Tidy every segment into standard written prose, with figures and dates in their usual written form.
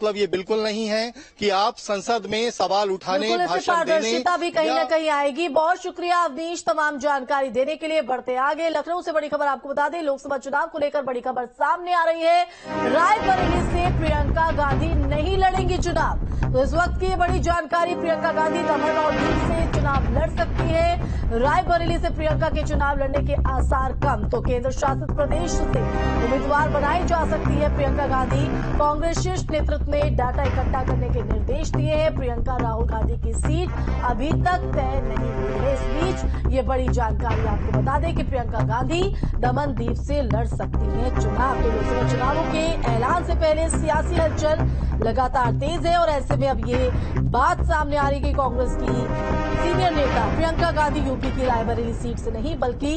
मतलब ये बिल्कुल नहीं है कि आप संसद में सवाल उठाने, भाषण देने, पारदर्शिता भी कहीं न कहीं आएगी। बहुत शुक्रिया अवनीश तमाम जानकारी देने के लिए। बढ़ते आगे, लखनऊ से बड़ी खबर आपको बता दें, लोकसभा चुनाव को लेकर बड़ी खबर सामने आ रही है। रायबरेली से प्रियंका गांधी नहीं लड़ेंगी चुनाव। तो इस वक्त की बड़ी जानकारी, प्रियंका गांधी दमन और दीव से चुनाव लड़ सकती है। रायबरेली से प्रियंका के चुनाव लड़ने के आसार कम। तो केंद्र शासित प्रदेश से उम्मीदवार बनाई जा सकती है प्रियंका गांधी। कांग्रेस शीर्ष नेतृत्व ने डाटा इकट्ठा करने के निर्देश दिए हैं। प्रियंका राहुल गांधी की सीट अभी तक तय नहीं हुई है। इस बीच ये बड़ी जानकारी आपको बता दें कि प्रियंका गांधी दमन दीव से लड़ सकती है चुनाव। तो लोकसभा चुनावों के ऐलान से पहले सियासी हलचल लगातार तेज है और ऐसे में अब ये बात सामने आ रही है कि कांग्रेस की सीनियर नेता प्रियंका गांधी यूपी की रायबरेली सीट से नहीं बल्कि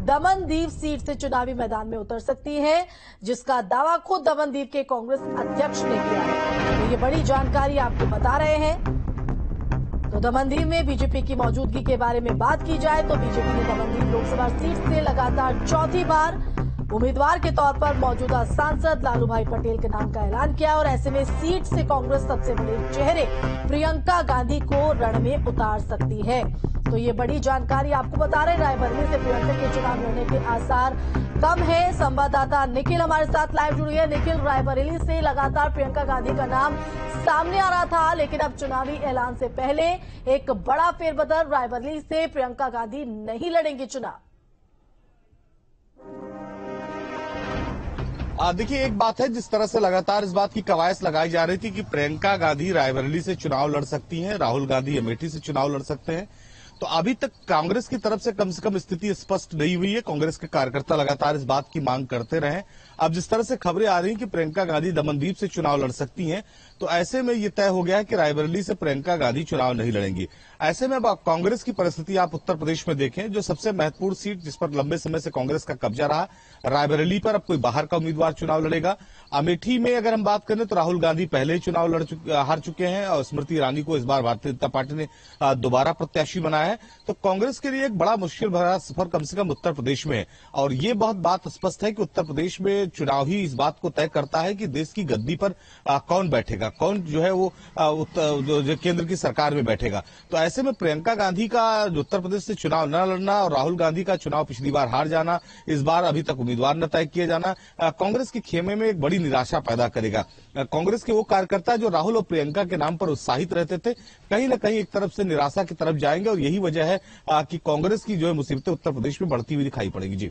दमनदीव सीट से चुनावी मैदान में उतर सकती है, जिसका दावा खुद दमनदीव के कांग्रेस अध्यक्ष ने किया है। तो ये बड़ी जानकारी आपको बता रहे हैं। तो दमनदीव में बीजेपी की मौजूदगी के बारे में बात की जाए तो बीजेपी ने दमनदीव लोकसभा सीट से लगातार चौथी बार उम्मीदवार के तौर पर मौजूदा सांसद लालू भाई पटेल के नाम का ऐलान किया और ऐसे में सीट से कांग्रेस सबसे बड़े चेहरे प्रियंका गांधी को रण में उतार सकती है। तो ये बड़ी जानकारी आपको बता रहे, रायबरेली से प्रियंका के चुनाव लड़ने के आसार कम है। संवाददाता निखिल हमारे साथ लाइव जुड़ी है। निखिल, रायबरेली से लगातार प्रियंका गांधी का नाम सामने आ रहा था, लेकिन अब चुनावी ऐलान से पहले एक बड़ा फेरबदल, रायबरेली से प्रियंका गांधी नहीं लड़ेंगी चुनाव। देखिए, एक बात है, जिस तरह से लगातार इस बात की कवायद लगाई जा रही थी कि प्रियंका गांधी रायबरेली से चुनाव लड़ सकती हैं, राहुल गांधी अमेठी से चुनाव लड़ सकते हैं, तो अभी तक कांग्रेस की तरफ से कम स्थिति स्पष्ट नहीं हुई है। कांग्रेस के कार्यकर्ता लगातार इस बात की मांग करते रहे। अब जिस तरह से खबरें आ रही हैं कि प्रियंका गांधी दमनदीव से चुनाव लड़ सकती हैं, तो ऐसे में ये तय हो गया है कि रायबरेली से प्रियंका गांधी चुनाव नहीं लड़ेंगी। ऐसे में अब कांग्रेस की परिस्थिति आप उत्तर प्रदेश में देखें, जो सबसे महत्वपूर्ण सीट जिस पर लंबे समय से कांग्रेस का कब्जा रहा, रायबरेली पर अब कोई बाहर का उम्मीदवार चुनाव लड़ेगा। अमेठी में अगर हम बात करें तो राहुल गांधी पहले ही चुनाव हार चुके हैं और स्मृति ईरानी को इस बार भारतीय जनता पार्टी ने दोबारा प्रत्याशी बनाया है। तो कांग्रेस के लिए एक बड़ा मुश्किल भरा सफर कम से कम उत्तर प्रदेश में है और ये बहुत बात स्पष्ट है कि उत्तर प्रदेश में चुनाव ही इस बात को तय करता है कि देश की गद्दी पर कौन बैठेगा, कौन जो है वो जो केंद्र की सरकार में बैठेगा। तो ऐसे में प्रियंका गांधी का उत्तर प्रदेश से चुनाव न लड़ना और राहुल गांधी का चुनाव पिछली बार हार जाना, इस बार अभी तक उम्मीदवार न तय किए जाना, कांग्रेस के खेमे में एक बड़ी निराशा पैदा करेगा। कांग्रेस के वो कार्यकर्ता जो राहुल और प्रियंका के नाम पर उत्साहित रहते थे, कहीं न कहीं एक तरफ से निराशा की तरफ जाएंगे और यही वजह है कि कांग्रेस की जो है मुसीबतें उत्तर प्रदेश में बढ़ती हुई दिखाई पड़ेगी। जी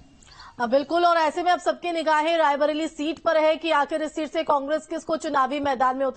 बिल्कुल, और ऐसे में अब सबकी निगाहें रायबरेली सीट पर है कि आखिर इस सीट से कांग्रेस किसको चुनावी मैदान में